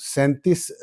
37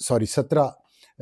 17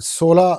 16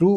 2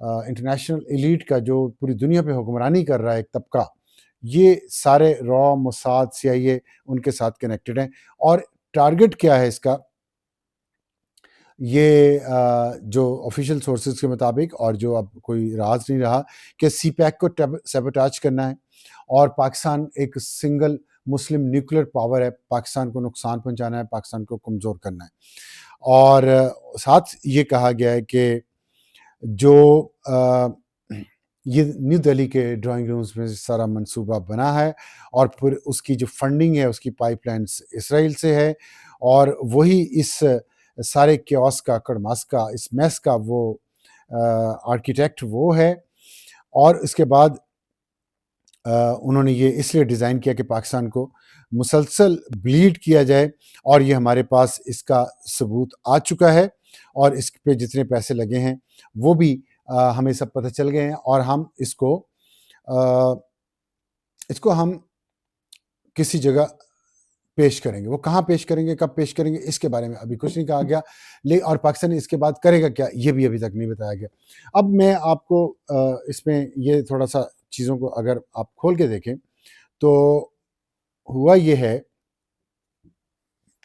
international elite کا جو پوری دنیا پہ حکمرانی کر رہا ہے ایک طبقہ، یہ سارے را، موساد، CIA ان کے ساتھ کنیکٹڈ ہیں۔ اور ٹارگٹ کیا ہے اس کا؟ یہ جو آفیشیل سورسز کے مطابق، اور جو اب کوئی راز نہیں رہا، کہ سی پیک کو سیبوٹاج کرنا ہے، اور پاکستان ایک سنگل مسلم نیوکلیر پاور ہے، پاکستان کو نقصان پہنچانا ہے، پاکستان کو کمزور کرنا ہے۔ اور ساتھ یہ کہا گیا ہے کہ جو یہ نیو دہلی کے ڈرائنگ رومز میں سارا منصوبہ بنا ہے، اور پھر اس کی جو فنڈنگ ہے اس کی پائپ لائنز اسرائیل سے ہے، اور وہی اس سارے کیوس کا، کڑماس کا، اس میس کا وہ آرکیٹیکٹ وہ ہے۔ اور اس کے بعد انہوں نے یہ اس لیے ڈیزائن کیا کہ پاکستان کو مسلسل بلیڈ کیا جائے، اور یہ ہمارے پاس اس کا ثبوت آ چکا ہے، اور اس پہ جتنے پیسے لگے ہیں وہ بھی ہمیں سب پتہ چل گئے ہیں، اور ہم اس کو ہم کسی جگہ پیش کریں گے۔ وہ کہاں پیش کریں گے، کب پیش کریں گے، اس کے بارے میں ابھی کچھ نہیں کہا گیا، اور پاکستان اس کے بعد کرے گا کیا، یہ بھی ابھی تک نہیں بتایا گیا۔ اب میں آپ کو اس میں یہ تھوڑا سا چیزوں کو اگر آپ کھول کے دیکھیں تو ہوا یہ ہے،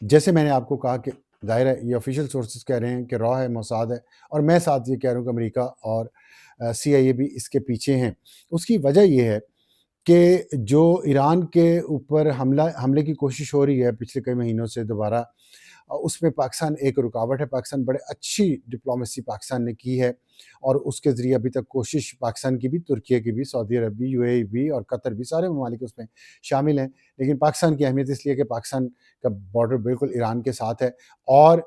جیسے میں نے آپ کو کہا کہ ظاہر ہے یہ آفیشیل سورسز کہہ رہے ہیں کہ را ہے، موساد ہے، اور میں ساتھ یہ کہہ رہا ہوں کہ امریکہ اور CIA بھی اس کے پیچھے ہیں۔ اس کی وجہ یہ ہے کہ جو ایران کے اوپر حملے کی کوشش ہو رہی ہے پچھلے کئی مہینوں سے دوبارہ، اس میں پاکستان ایک رکاوٹ ہے۔ پاکستان بڑے اچھی ڈپلومیسی پاکستان نے کی ہے، اور اس کے ذریعے ابھی تک کوشش پاکستان کی بھی، ترکیہ کی بھی، سعودی عرب بھی، UAE بھی، اور قطر بھی، سارے ممالک اس میں شامل ہیں۔ لیکن پاکستان کی اہمیت اس لیے کہ پاکستان کا بارڈر بالکل ایران کے ساتھ ہے، اور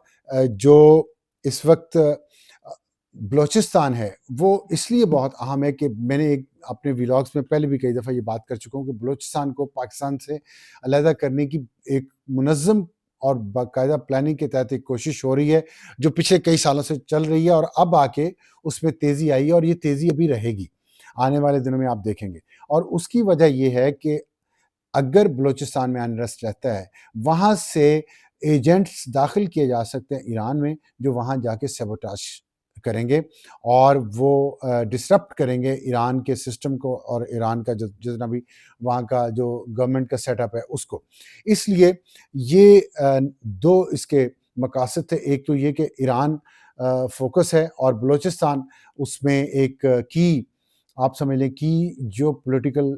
جو اس وقت بلوچستان ہے وہ اس لیے بہت اہم ہے کہ میں نے اپنے ویلاگز میں پہلے بھی کئی دفعہ یہ بات کر چکا ہوں کہ بلوچستان کو پاکستان سے علیحدہ کرنے کی ایک منظم اور باقاعدہ پلاننگ کے تحت ایک کوشش ہو رہی ہے، جو پچھلے کئی سالوں سے چل رہی ہے، اور اب آ کے اس میں تیزی آئی ہے، اور یہ تیزی ابھی رہے گی آنے والے دنوں میں، آپ دیکھیں گے۔ اور اس کی وجہ یہ ہے کہ اگر بلوچستان میں انریسٹ رہتا ہے، وہاں سے ایجنٹس داخل کیے جا سکتے ہیں ایران میں، جو وہاں جا کے سیبوٹاج کریں گے، اور وہ ڈسرپٹ کریں گے ایران کے سسٹم کو، اور ایران کا جتنا بھی وہاں کا جو گورنمنٹ کا سیٹ اپ ہے اس کو۔ اس لیے یہ دو اس کے مقاصد تھے، ایک تو یہ کہ ایران فوکس ہے، اور بلوچستان اس میں ایک کی، آپ سمجھ لیں کی جو پولیٹیکل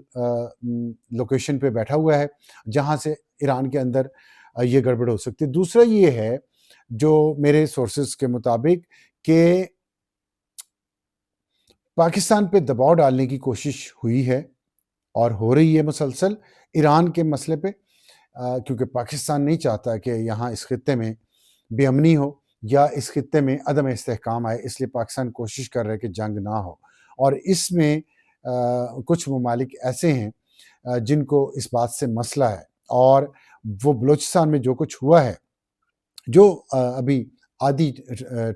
لوکیشن پہ بیٹھا ہوا ہے، جہاں سے ایران کے اندر یہ گڑبڑ ہو سکتی ہے۔ دوسرا یہ ہے جو میرے سورسز کے مطابق کہ پاکستان پہ دباؤ ڈالنے کی کوشش ہوئی ہے اور ہو رہی ہے مسلسل ایران کے مسئلے پہ، کیونکہ پاکستان نہیں چاہتا کہ یہاں اس خطے میں بے امنی ہو، یا اس خطے میں عدم استحکام آئے، اس لیے پاکستان کوشش کر رہا ہے کہ جنگ نہ ہو۔ اور اس میں کچھ ممالک ایسے ہیں جن کو اس بات سے مسئلہ ہے، اور وہ بلوچستان میں جو کچھ ہوا ہے، جو ابھی آدھی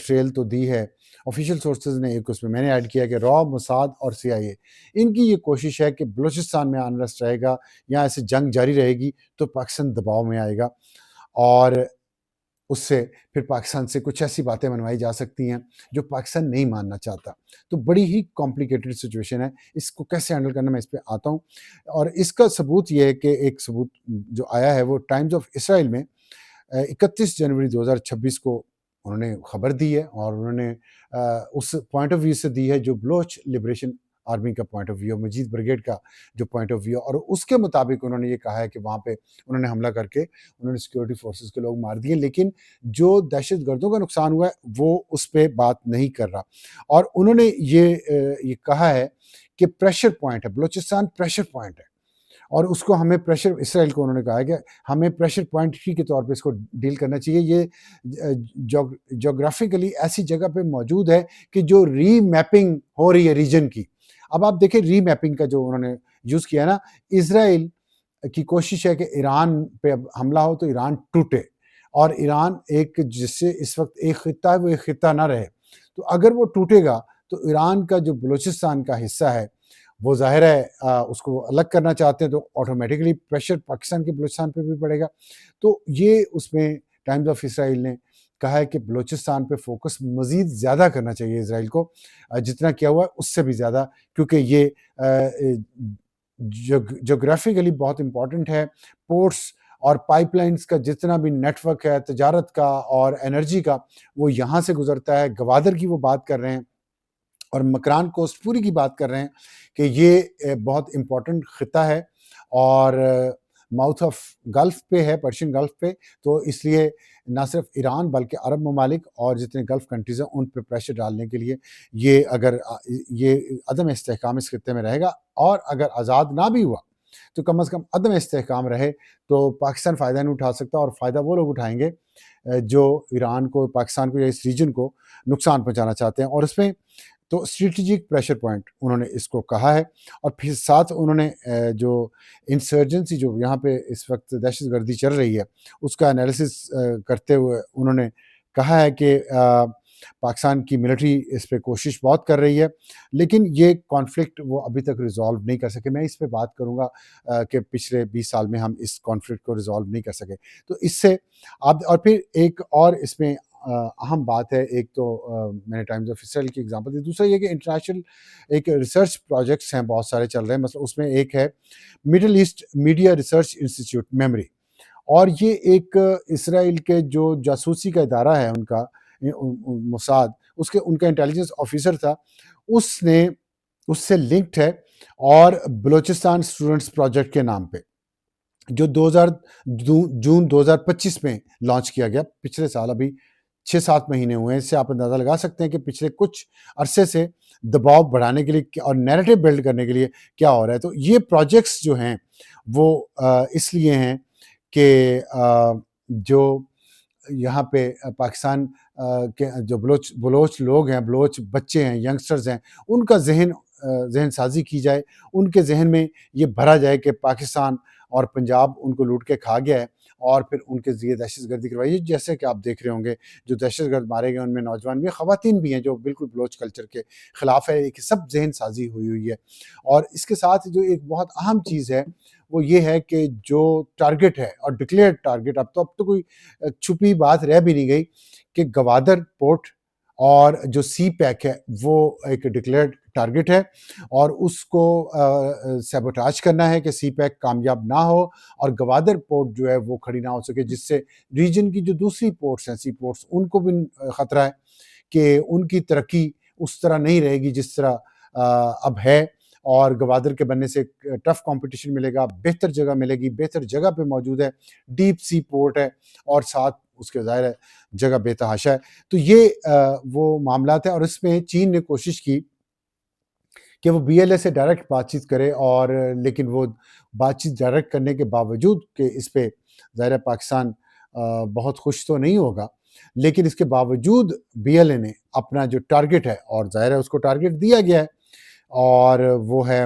ٹریل تو دی ہے آفیشیل سورسز نے، ایک اس میں نے ایڈ کیا کہ را، موساد اور CIA، ان کی یہ کوشش ہے کہ بلوچستان میں انریسٹ رہے گا، یا ایسے جنگ جاری رہے گی تو پاکستان دباؤ میں آئے گا، اور اس سے پھر پاکستان سے کچھ ایسی باتیں منوائی جا سکتی ہیں جو پاکستان نہیں ماننا چاہتا۔ تو بڑی ہی کمپلیکیٹڈ سچویشن ہے، اس کو کیسے ہینڈل کرنا میں اس پہ آتا ہوں۔ اور اس کا ثبوت یہ ہے کہ ایک ثبوت جو آیا ہے وہ ٹائمز آف اسرائیل میں 31 جنوری 2026 کو انہوں نے خبر دی ہے، اور انہوں نے اس پوائنٹ آف ویو سے دی ہے جو بلوچ لبریشن آرمی کا point of view, Majeed brigade کا جو پوائنٹ آف ویو، اور اس کے مطابق انہوں نے یہ کہا ہے کہ وہاں پہ انہوں نے حملہ کر کے انہوں نے سیکورٹی فورسز کے لوگ مار دیے، لیکن جو دہشت گردوں کا نقصان ہوا ہے وہ اس پہ بات نہیں کر رہا۔ اور انہوں نے یہ کہا ہے کہ پریشر پوائنٹ ہے، بلوچستان پریشر پوائنٹ ہے، اور اس کو ہمیں پریشر، اسرائیل کو انہوں نے کہا ہے کہ ہمیں پریشر پوائنٹ ہی کے طور پہ اس کو ڈیل کرنا چاہیے۔ یہ جغرافیکلی ایسی جگہ پہ موجود ہے کہ جو ری میپنگ ہو رہی ہے ریجن کی۔ اب آپ دیکھیں ری میپنگ کا جو انہوں نے یوز کیا نا، اسرائیل کی کوشش ہے کہ ایران پہ اب حملہ ہو تو ایران ٹوٹے، اور ایران ایک جس سے اس وقت ایک خطہ ہے وہ ایک خطہ نہ رہے۔ تو اگر وہ ٹوٹے گا تو ایران کا جو بلوچستان کا حصہ ہے وہ ظاہر ہے اس کو الگ کرنا چاہتے ہیں، تو آٹومیٹکلی پریشر پاکستان کے بلوچستان پہ بھی پڑے گا۔ تو یہ اس میں ٹائمز آف اسرائیل نے کہا ہے کہ بلوچستان پہ فوکس مزید زیادہ کرنا چاہیے اسرائیل کو، جتنا کیا ہوا ہے اس سے بھی زیادہ، کیونکہ یہ جغرافیکلی بہت امپورٹنٹ ہے۔ پورٹس اور پائپ لائنز کا جتنا بھی نیٹ ورک ہے تجارت کا اور انرجی کا، وہ یہاں سے گزرتا ہے۔ گوادر کی وہ بات کر رہے ہیں اور مکران کوسٹ پوری کی بات کر رہے ہیں کہ یہ بہت امپورٹنٹ خطہ ہے اور ماؤتھ آف گلف پہ ہے، پرشین گلف پہ، تو اس لیے نہ صرف ایران بلکہ عرب ممالک اور جتنے گلف کنٹریز ہیں ان پہ پریشر ڈالنے کے لیے، یہ اگر یہ عدم استحکام اس خطے میں رہے گا، اور اگر آزاد نہ بھی ہوا تو کم از کم عدم استحکام رہے تو پاکستان فائدہ نہیں اٹھا سکتا، اور فائدہ وہ لوگ اٹھائیں گے جو ایران کو، پاکستان کو یا اس ریجن کو نقصان پہنچانا چاہتے ہیں۔ اور اس میں تو اسٹریٹجک پریشر پوائنٹ انہوں نے اس کو کہا ہے، اور پھر ساتھ انہوں نے جو انسرجنسی جو یہاں پہ اس وقت دہشت گردی چل رہی ہے اس کا انالیسس کرتے ہوئے انہوں نے کہا ہے کہ پاکستان کی ملٹری اس پہ کوشش بہت کر رہی ہے، لیکن یہ کانفلکٹ وہ ابھی تک ریزالو نہیں کر سکے۔ میں اس پہ بات کروں گا کہ پچھلے 20 سال میں ہم اس کانفلکٹ کو ریزالو نہیں کر سکے، تو اس سے آپ، اور پھر ایک اور اس میں اہم بات ہے، ایک تو میں نے ٹائمز آف اسرائیل کی ایگزامپل دی، دوسرا یہ کہ انٹرنیشنل ایک ریسرچ پروجیکٹس ہیں بہت سارے چل رہے ہیں، مثلا اس میں ایک ہے Middle East media research institute MEMRI, اور یہ ایک اسرائیل کے جو جاسوسی کا ادارہ ہے ان کا موساد، ان کا انٹیلیجنس آفیسر تھا، اس نے اس سے لنکڈ ہے، اور بلوچستان اسٹوڈنٹس پروجیکٹ کے نام پہ جو جون 2025 میں لانچ کیا گیا، پچھلے سال، ابھی 6-7 مہینے ہوئے ہیں، اس سے آپ اندازہ لگا سکتے ہیں کہ پچھلے کچھ عرصے سے دباؤ بڑھانے کے لیے اور نیریٹو بلڈ کرنے کے لیے کیا ہو رہا ہے۔ تو یہ پروجیکٹس جو ہیں وہ اس لیے ہیں کہ جو یہاں پہ پاکستان کے جو بلوچ لوگ ہیں، بلوچ بچے ہیں، ینگسٹرز ہیں، ان کا ذہن سازی کی جائے، ان کے ذہن میں یہ بھرا جائے کہ پاکستان اور پنجاب ان کو لوٹ کے کھا گیا ہے، اور پھر ان کے ذریعے دہشت گردی کروائی، جیسے کہ آپ دیکھ رہے ہوں گے جو دہشت گرد مارے گئے ان میں نوجوان بھی ہیں، خواتین بھی ہیں جو بالکل بلوچ کلچر کے خلاف ہے، کہ سب ذہن سازی ہوئی ہے۔ اور اس کے ساتھ جو ایک بہت اہم چیز ہے وہ یہ ہے کہ جو ٹارگٹ ہے اور ڈکلیئرڈ ٹارگٹ، اب تو کوئی چھپی بات رہ بھی نہیں گئی کہ گوادر پورٹ اور جو سی پیک ہے وہ ایک ڈکلیئرڈ ٹارگٹ ہے، اور اس کو سیبوٹاج کرنا ہے کہ سی پیک کامیاب نہ ہو اور گوادر پورٹ جو ہے وہ کھڑی نہ ہو سکے، جس سے ریجن کی جو دوسری پورٹس ہیں، سی پورٹس، ان کو بھی خطرہ ہے کہ ان کی ترقی اس طرح نہیں رہے گی جس طرح اب ہے، اور گوادر کے بننے سے ٹف کمپٹیشن ملے گا، بہتر جگہ ملے گی، بہتر جگہ پہ موجود ہے، ڈیپ سی پورٹ ہے، اور ساتھ اس کے ظاہر ہے جگہ بے تحاشا ہے۔ تو یہ وہ معاملات ہیں، اور اس میں چین نے کوشش کی کہ وہ بی ایل اے سے ڈائریکٹ بات چیت کرے، اور لیکن وہ بات چیت ڈائریکٹ کرنے کے باوجود کہ اس پہ ظاہر پاکستان بہت خوش تو نہیں ہوگا، لیکن اس کے باوجود بی ایل اے نے اپنا جو ٹارگٹ ہے، اور ظاہر ہے اس کو ٹارگٹ دیا گیا ہے، اور وہ ہے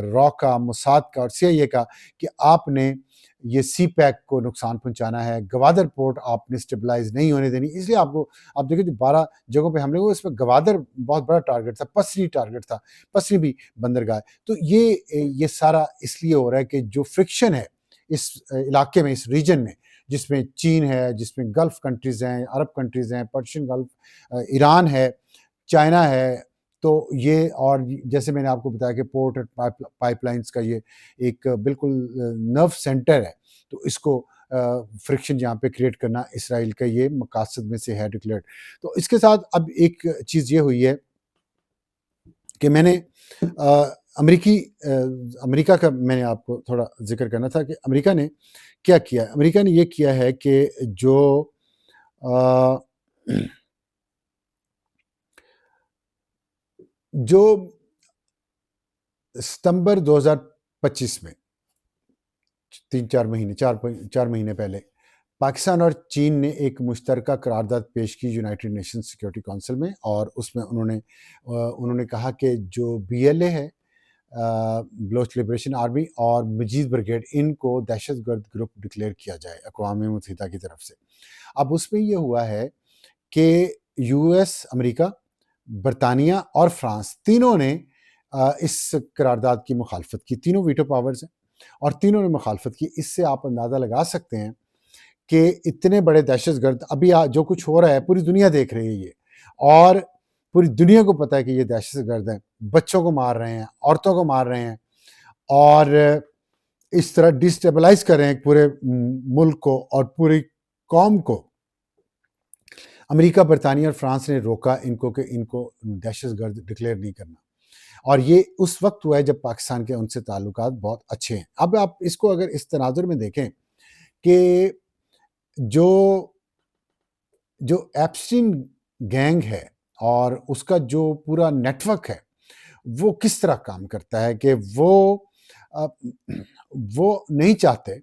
را کا، موساد کا اور سی آئی اے کا، کہ آپ نے یہ سی پیک کو نقصان پہنچانا ہے، گوادر پورٹ آپ نے اسٹیبلائز نہیں ہونے دینی۔ اس لیے آپ دیکھیں جو 12 جگہوں پہ حملے ہوئے، اس میں گوادر بہت بڑا ٹارگٹ تھا، پسری ٹارگٹ تھا، پسری بھی بندرگاہ ہے۔ تو یہ سارا اس لیے ہو رہا ہے کہ جو فرکشن ہے اس علاقے میں، اس ریجن میں، جس میں چین ہے، جس میں گلف کنٹریز ہیں، عرب کنٹریز ہیں، پرشین گلف، ایران ہے، چائنا ہے، تو یہ، اور جیسے میں نے آپ کو بتایا کہ پورٹ پائپ لائنز کا یہ ایک بالکل نرو سینٹر ہے، تو اس کو فرکشن یہاں پہ کریٹ کرنا اسرائیل کا یہ مقاصد میں سے ہے ڈکلیئرڈ۔ تو اس کے ساتھ اب ایک چیز یہ ہوئی ہے کہ میں نے امریکہ کا میں نے آپ کو تھوڑا ذکر کرنا تھا کہ امریکہ نے کیا کیا ہے۔ امریکہ نے یہ کیا ہے کہ جو ستمبر 2025 میں 4 مہینے پہلے پاکستان اور چین نے ایک مشترکہ قرارداد پیش کی یونائٹڈ نیشن سیکیورٹی کونسل میں، اور اس میں انہوں نے کہا کہ جو بی ایل اے ہے، بلوچ لبریشن آرمی اور مجید بریگیڈ، ان کو دہشت گرد گروپ ڈکلیئر کیا جائے اقوام متحدہ کی طرف سے۔ اب اس میں یہ ہوا ہے کہ یو ایس، امریکہ، برطانیہ اور فرانس، تینوں نے اس قرارداد کی مخالفت کی، تینوں ویٹو پاورز ہیں اور تینوں نے مخالفت کی۔ اس سے آپ اندازہ لگا سکتے ہیں کہ اتنے بڑے دہشت گرد ابھی جو کچھ ہو رہا ہے پوری دنیا دیکھ رہی ہے یہ، اور پوری دنیا کو پتہ ہے کہ یہ دہشت گرد ہیں، بچوں کو مار رہے ہیں، عورتوں کو مار رہے ہیں، اور اس طرح ڈسٹیبلائز کر رہے ہیں پورے ملک کو اور پوری قوم کو۔ امریکہ، برطانیہ اور فرانس نے روکا ان کو کہ ان کو دہشت گرد ڈکلیئر نہیں کرنا، اور یہ اس وقت ہوا ہے جب پاکستان کے ان سے تعلقات بہت اچھے ہیں۔ اب آپ اس کو اگر اس تناظر میں دیکھیں کہ جو ایپسٹین گینگ ہے اور اس کا جو پورا نیٹ ورک ہے وہ کس طرح کام کرتا ہے کہ وہ نہیں چاہتے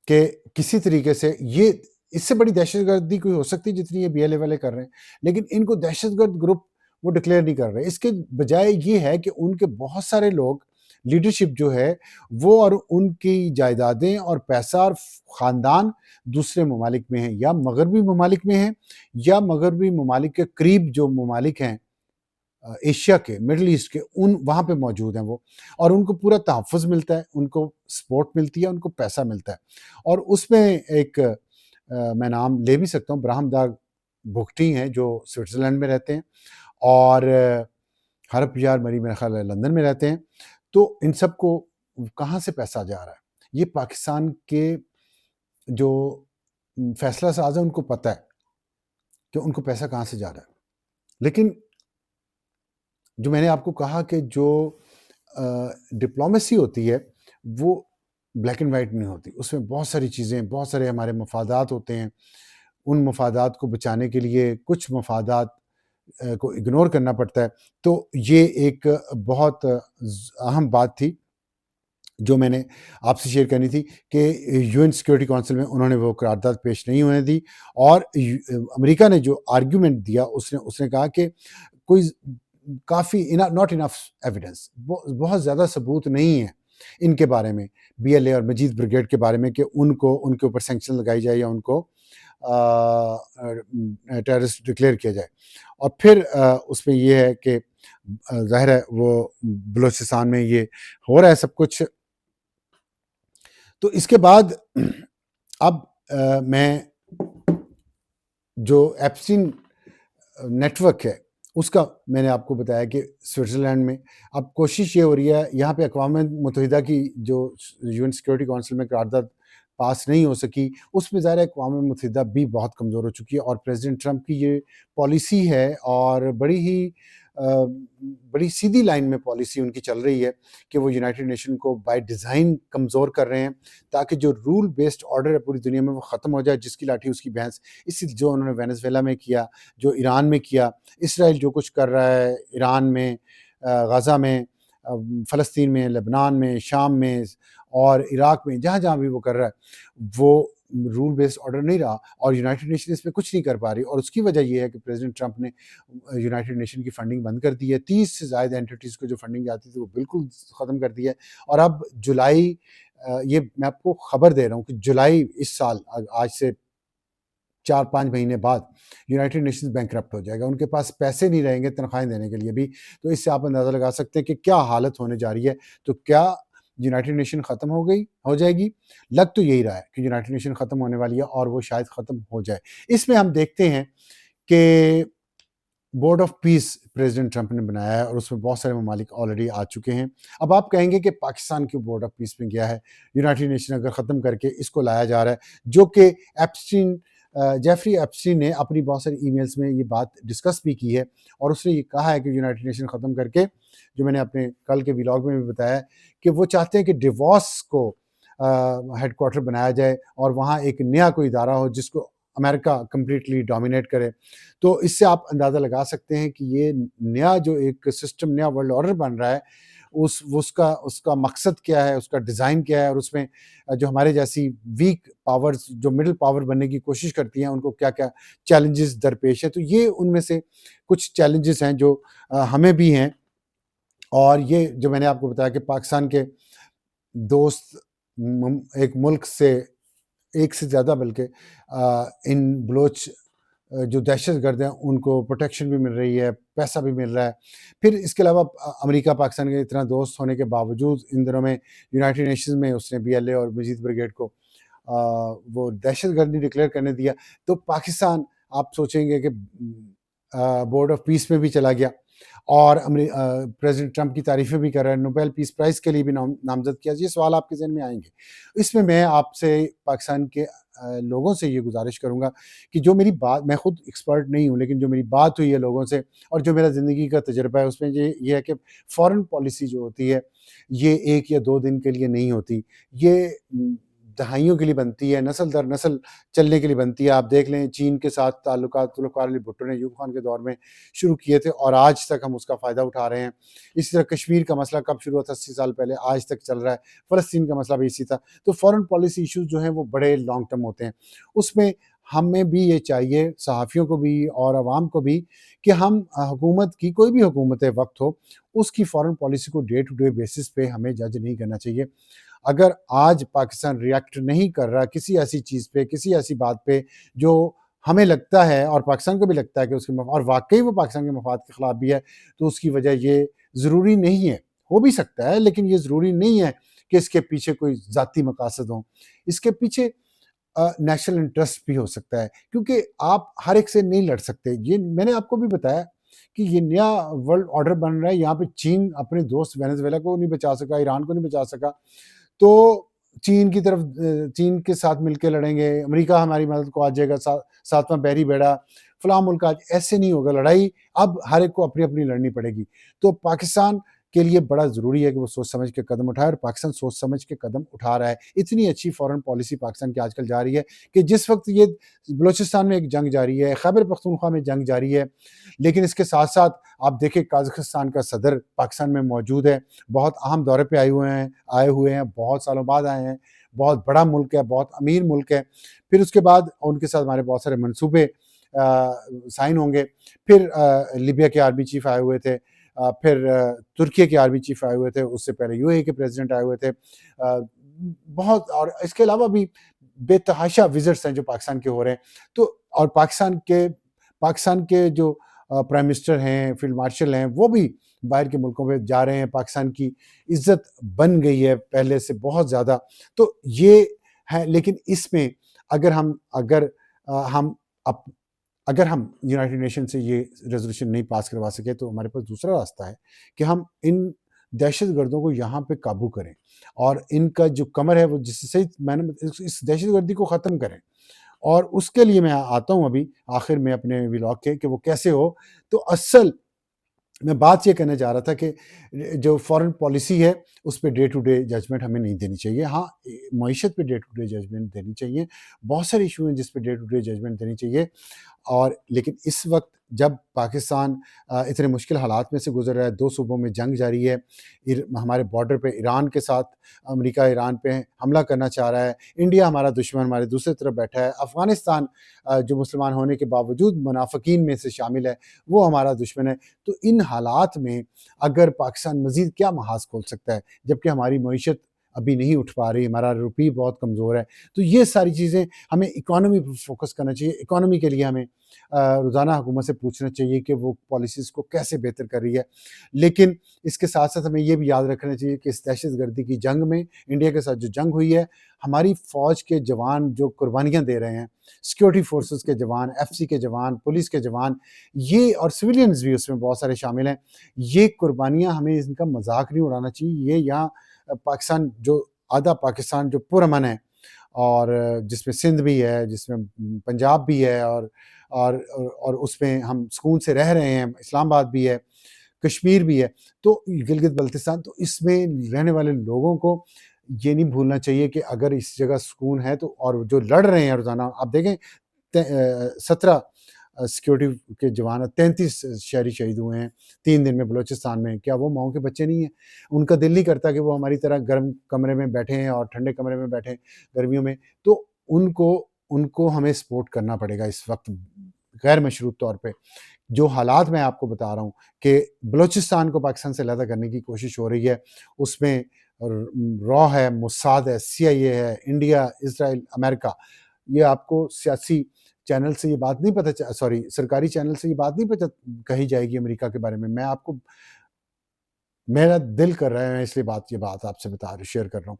کہ کسی طریقے سے یہ اس سے بڑی دہشت گردی کوئی ہو سکتی جتنی یہ بی ایل اے والے کر رہے ہیں، لیکن ان کو دہشت گرد گروپ وہ ڈکلیئر نہیں کر رہے۔ اس کے بجائے یہ ہے کہ ان کے بہت سارے لوگ لیڈرشپ جو ہے وہ اور ان کی جائیدادیں اور پیسہ اور خاندان دوسرے ممالک میں ہیں، یا مغربی ممالک میں ہیں، یا مغربی ممالک کے قریب جو ممالک ہیں ایشیا کے، مڈل ایسٹ کے، وہاں پہ موجود ہیں وہ، اور ان کو پورا تحفظ ملتا ہے، ان کو سپورٹ ملتی ہے، ان کو پیسہ ملتا ہے۔ اور اس میں ایک میں نام لے بھی سکتا ہوں، براہم داغ بھگٹی ہیں جو سوئٹزرلینڈ میں رہتے ہیں، اور حرب یار مری میرا خیال ہے لندن میں رہتے ہیں۔ تو ان سب کو کہاں سے پیسہ جا رہا ہے؟ یہ پاکستان کے جو فیصلہ ساز ہیں ان کو پتہ ہے کہ ان کو پیسہ کہاں سے جا رہا ہے، لیکن جو میں نے آپ کو کہا کہ جو ڈپلومیسی ہوتی ہے وہ بلیک اینڈ وائٹ نہیں ہوتی، اس میں بہت ساری چیزیں، بہت سارے ہمارے مفادات ہوتے ہیں، ان مفادات کو بچانے کے لیے کچھ مفادات کو اگنور کرنا پڑتا ہے۔ تو یہ ایک بہت اہم بات تھی جو میں نے آپ سے شیئر کرنی تھی کہ یو این سیکورٹی کونسل میں انہوں نے وہ قرارداد پیش نہیں ہونے دی، اور امریکہ نے جو آرگیومنٹ دیا اس نے کہا کہ کوئی کافی ناٹ انف ایویڈنس، بہت زیادہ ثبوت نہیں ہے ان کے بارے میں، بی ایل اے اور مجید بریگیڈ کے بارے میں، کہ ان کے اوپر سینکشن لگائی جائے یا ان کو ٹیررسٹ ڈکلیئر کیا جائے۔ اور پھر اس میں یہ ہے کہ ظاہر ہے وہ بلوچستان میں یہ ہو رہا ہے سب کچھ۔ تو اس کے بعد اب میں جو ایپسٹین نیٹ ورک ہے اس کا میں نے آپ کو بتایا کہ سوئٹزرلینڈ میں اب کوشش یہ ہو رہی ہے، یہاں پہ اقوام متحدہ کی جو یو این سیکورٹی کونسل میں قرارداد پاس نہیں ہو سکی، اس میں ظاہر ہے اقوام متحدہ بھی بہت کمزور ہو چکی ہے، اور پریزیڈنٹ ٹرمپ کی یہ پالیسی ہے، اور بڑی سیدھی لائن میں پالیسی ان کی چل رہی ہے کہ وہ یونائٹڈ نیشن کو بائی ڈیزائن کمزور کر رہے ہیں تاکہ جو رول بیسڈ آرڈر ہے پوری دنیا میں وہ ختم ہو جائے، جس کی لاٹھی اس کی بھینس۔ اسی جو انہوں نے وینزویلا میں کیا، جو ایران میں کیا، اسرائیل جو کچھ کر رہا ہے ایران میں، غزہ میں، فلسطین میں، لبنان میں، شام میں اور عراق میں، جہاں جہاں بھی وہ کر رہا ہے وہ رول بیسڈ آرڈر نہیں رہا، اور یونائٹڈ نیشن اس میں کچھ نہیں کر پا رہی، اور اس کی وجہ یہ ہے کہ پریزیڈنٹ ٹرمپ نے یونائٹڈ نیشن کی فنڈنگ بند کر دی ہے، 30 سے زائد اینٹیٹیز کو جو فنڈنگ جاتی تھی وہ بالکل ختم کر دی ہے۔ اور اب جولائی، یہ میں آپ کو خبر دے رہا ہوں کہ جولائی اس سال، آج سے 4-5 مہینے بعد یونائٹڈ نیشنز بینکرپٹ ہو جائے گا، ان کے پاس پیسے نہیں رہیں گے تنخواہیں دینے کے لیے بھی۔ تو اس سے آپ اندازہ لگا سکتے ہیں کہ کیا حالت ہونے جا رہی ہے۔ تو کیا یونائٹڈ نیشن ختم ہو جائے گی؟ لگ تو یہی رہا ہے کہ یونائٹڈ نیشن ختم ہونے والی ہے، اور وہ شاید ختم ہو جائے۔ اس میں ہم دیکھتے ہیں کہ board of peace president Trump نے بنایا ہے، اور اس میں بہت سارے ممالک آلریڈی آ چکے ہیں۔ اب آپ کہیں گے کہ پاکستان کیوں بورڈ آف پیس میں گیا ہے؟ یونائٹڈ نیشن اگر ختم کر کے اس کو لایا جا رہا ہے، جو کہ جیفری ایپسٹین نے اپنی بہت ساری ای میلز میں یہ بات ڈسکس بھی کی ہے، اور اس نے یہ کہا ہے کہ یونائٹڈ نیشن ختم کر کے، جو میں نے اپنے کل کے ویلاگ میں بھی بتایا کہ وہ چاہتے ہیں کہ ڈیووس کو ہیڈ کوارٹر بنایا جائے، اور وہاں ایک نیا کوئی ادارہ ہو جس کو امریکہ کمپلیٹلی ڈومینیٹ کرے۔ تو اس سے آپ اندازہ لگا سکتے ہیں کہ یہ نیا جو ایک سسٹم، نیا ورلڈ آرڈر بن رہا ہے، اس کا مقصد کیا ہے، اس کا ڈیزائن کیا ہے، اور اس میں جو ہمارے جیسی ویک پاورز جو مڈل پاور بننے کی کوشش کرتی ہیں ان کو کیا کیا چیلنجز درپیش ہے۔ تو یہ ان میں سے کچھ چیلنجز ہیں جو ہمیں بھی ہیں، اور یہ جو میں نے آپ کو بتایا کہ پاکستان کے دوست ایک ملک سے، ایک سے زیادہ بلکہ ان بلوچ جو دہشت گرد ہیں ان کو پروٹیکشن بھی مل رہی ہے، پیسہ بھی مل رہا ہے۔ پھر اس کے علاوہ امریکہ پاکستان کے اتنا دوست ہونے کے باوجود ان دنوں میں یونائٹڈ نیشنز میں اس نے بی ایل اے اور مجید بریگیڈ کو وہ دہشت گردی ڈکلیئر کرنے دیا، تو پاکستان آپ سوچیں گے کہ بورڈ آف پیس میں بھی چلا گیا اور پریزیڈنٹ ٹرمپ کی تعریفیں بھی کر رہا ہے، نوبیل پیس پرائز کے لیے بھی نامزد کیا۔ یہ سوال آپ کے ذہن میں آئیں گے۔ اس میں آپ سے پاکستان کے لوگوں سے یہ گزارش کروں گا کہ جو میری بات، میں خود ایکسپرٹ نہیں ہوں، لیکن جو میری بات ہوئی ہے لوگوں سے اور جو میرا زندگی کا تجربہ ہے، اس میں یہ ہے کہ فورن پالیسی جو ہوتی ہے یہ 1 یا 2 دن کے لیے نہیں ہوتی، یہ دہائیوں کے لیے بنتی ہے، نسل در نسل چلنے کے لیے بنتی ہے۔ آپ دیکھ لیں چین کے ساتھ تعلقات ذوالفقار علی بھٹو نے ایوب خان کے دور میں شروع کیے تھے اور آج تک ہم اس کا فائدہ اٹھا رہے ہیں۔ اسی طرح کشمیر کا مسئلہ کب شروع ہوا تھا؟ 80 سال پہلے، آج تک چل رہا ہے۔ فلسطین کا مسئلہ بھی اسی تھا۔ تو فورن پالیسی ایشوز جو ہیں وہ بڑے لانگ ٹرم ہوتے ہیں۔ اس میں ہمیں بھی یہ چاہیے، صحافیوں کو بھی اور عوام کو بھی، کہ ہم حکومت کی، کوئی بھی حکومت وقت ہو، اس کی فورن پالیسی کو ڈے ٹو ڈے بیسس پہ ہمیں جج نہیں کرنا چاہیے۔ اگر آج پاکستان ریئیکٹ نہیں کر رہا کسی ایسی چیز پہ، کسی ایسی بات پہ جو ہمیں لگتا ہے اور پاکستان کو بھی لگتا ہے کہ اس کے اور واقعی وہ پاکستان کے مفاد کے خلاف بھی ہے، تو اس کی وجہ یہ ضروری نہیں ہے، ہو بھی سکتا ہے لیکن یہ ضروری نہیں ہے کہ اس کے پیچھے کوئی ذاتی مقاصد ہوں۔ اس کے پیچھے نیشنل انٹرسٹ بھی ہو سکتا ہے، کیونکہ آپ ہر ایک سے نہیں لڑ سکتے۔ یہ میں نے آپ کو بھی بتایا کہ یہ نیا ورلڈ آرڈر بن رہا ہے، یہاں پہ چین اپنے دوست وینزویلا کو نہیں بچا سکا، ایران کو نہیں بچا سکا، تو چین کی طرف، چین کے ساتھ مل کے لڑیں گے، امریکہ ہماری مدد کو آ جائے گا، ساتواں بحری بیڑا، فلاں ملک آج، ایسے نہیں ہوگا لڑائی۔ اب ہر ایک کو اپنی اپنی لڑنی پڑے گی۔ تو پاکستان کے لیے بڑا ضروری ہے کہ وہ سوچ سمجھ کے قدم اٹھائے، اور پاکستان سوچ سمجھ کے قدم اٹھا رہا ہے۔ اتنی اچھی فورن پالیسی پاکستان کی آج کل جاری ہے کہ جس وقت یہ بلوچستان میں ایک جنگ جاری ہے، خیبر پختونخوا میں جنگ جاری ہے، لیکن اس کے ساتھ ساتھ آپ دیکھیں قازقستان کا صدر پاکستان میں موجود ہے، بہت اہم دورے پہ آئے ہوئے ہیں، بہت سالوں بعد آئے ہیں، بہت بڑا ملک ہے، بہت امیر ملک ہے۔ پھر اس کے بعد ان کے ساتھ ہمارے بہت سارے منصوبے سائن ہوں گے۔ پھر لیبیا کے آرمی چیف آئے ہوئے تھے، پھر ترکیے کے آرمی چیف آئے ہوئے تھے، اس سے پہلے یو اے کے پریزیڈنٹ آئے ہوئے تھے، بہت، اور اس کے علاوہ بھی بے تحاشا وزٹس ہیں جو پاکستان کے ہو رہے ہیں۔ تو اور پاکستان کے جو پرائم منسٹر ہیں، فیلڈ مارشل ہیں، وہ بھی باہر کے ملکوں میں جا رہے ہیں۔ پاکستان کی عزت بن گئی ہے پہلے سے بہت زیادہ۔ تو یہ ہے، لیکن اس میں اگر ہم یونائٹڈ نیشن سے یہ ریزولوشن نہیں پاس کروا سکے، تو ہمارے پاس دوسرا راستہ ہے کہ ہم ان دہشت گردوں کو یہاں پہ قابو کریں، اور ان کا جو کمر ہے وہ جس سے میں نے اس دہشت گردی کو ختم کریں۔ اور اس کے لیے میں آتا ہوں ابھی آخر میں اپنے ولاگ کے، کہ وہ کیسے ہو۔ تو اصل میں بات یہ کہنے جا رہا تھا کہ جو فورن پالیسی ہے اس پہ ڈے ٹو ڈے ججمنٹ ہمیں نہیں دینی چاہیے۔ ہاں، معیشت پہ ڈے ٹو ڈے ججمنٹ دینی چاہیے، بہت سارے ایشو ہیں جس پہ ڈے ٹو ڈے ججمنٹ دینی چاہیے، اور لیکن اس وقت جب پاکستان اتنے مشکل حالات میں سے گزر رہا ہے، 2 صوبوں میں جنگ جاری ہے، ہمارے بارڈر پہ ایران کے ساتھ امریکہ ایران پہ حملہ کرنا چاہ رہا ہے، انڈیا ہمارا دشمن ہمارے دوسری طرف بیٹھا ہے، افغانستان جو مسلمان ہونے کے باوجود منافقین میں سے شامل ہے، وہ ہمارا دشمن ہے۔ تو ان حالات میں اگر پاکستان مزید کیا محاذ کھول سکتا ہے، جبکہ ہماری معیشت ابھی نہیں اٹھ پا رہی، ہمارا روپی بہت کمزور ہے۔ تو یہ ساری چیزیں ہمیں اکانومی پر فوکس کرنا چاہیے۔ اکانومی کے لیے ہمیں روزانہ حکومت سے پوچھنا چاہیے کہ وہ پالیسیز کو کیسے بہتر کر رہی ہے، لیکن اس کے ساتھ ساتھ ہمیں یہ بھی یاد رکھنا چاہیے کہ اس دہشت گردی کی جنگ میں انڈیا کے ساتھ جو جنگ ہوئی ہے، ہماری فوج کے جوان جو قربانیاں دے رہے ہیں، سیکورٹی فورسز کے جوان، ایف سی کے جوان، پولیس کے جوان، یہ اور سویلینز بھی اس میں بہت سارے شامل ہیں، یہ قربانیاں ہمیں ان کا مذاق نہیں اڑانا چاہیے۔ یہ یہاں پاکستان، جو آدھا پاکستان جو پرامن ہے، اور جس میں سندھ بھی ہے، جس میں پنجاب بھی ہے، اور اس میں ہم سکون سے رہ رہے ہیں، اسلام آباد بھی ہے، کشمیر بھی ہے، تو گلگت بلتستان، تو اس میں رہنے والے لوگوں کو یہ نہیں بھولنا چاہیے کہ اگر اس جگہ سکون ہے تو، اور جو لڑ رہے ہیں روزانہ، آپ دیکھیں 17 سیکورٹی کے جوان، 33 شہری شہید ہوئے ہیں 3 دن میں بلوچستان میں، کیا وہ ماؤں کے بچے نہیں ہیں؟ ان کا دل نہیں کرتا کہ وہ ہماری طرح گرم کمرے میں بیٹھے ہیں اور ٹھنڈے کمرے میں بیٹھے گرمیوں میں؟ تو ان کو ہمیں سپورٹ کرنا پڑے گا اس وقت غیر مشروط طور پہ۔ جو حالات میں آپ کو بتا رہا ہوں کہ بلوچستان کو پاکستان سے علیحدہ کرنے کی کوشش ہو رہی ہے، اس میں را ہے، موساد ہے، سی آئی اے ہے، انڈیا، اسرائیل، امریکہ، یہ آپ کو سیاسی چینل سے یہ بات نہیں پتہ، سرکاری چینل سے یہ بات نہیں پتہ کہی جائے گی امریکہ کے بارے میں۔ میں آپ کو، میرا دل کر رہا ہے، میں اس لیے یہ بات آپ سے شیئر کر رہا ہوں۔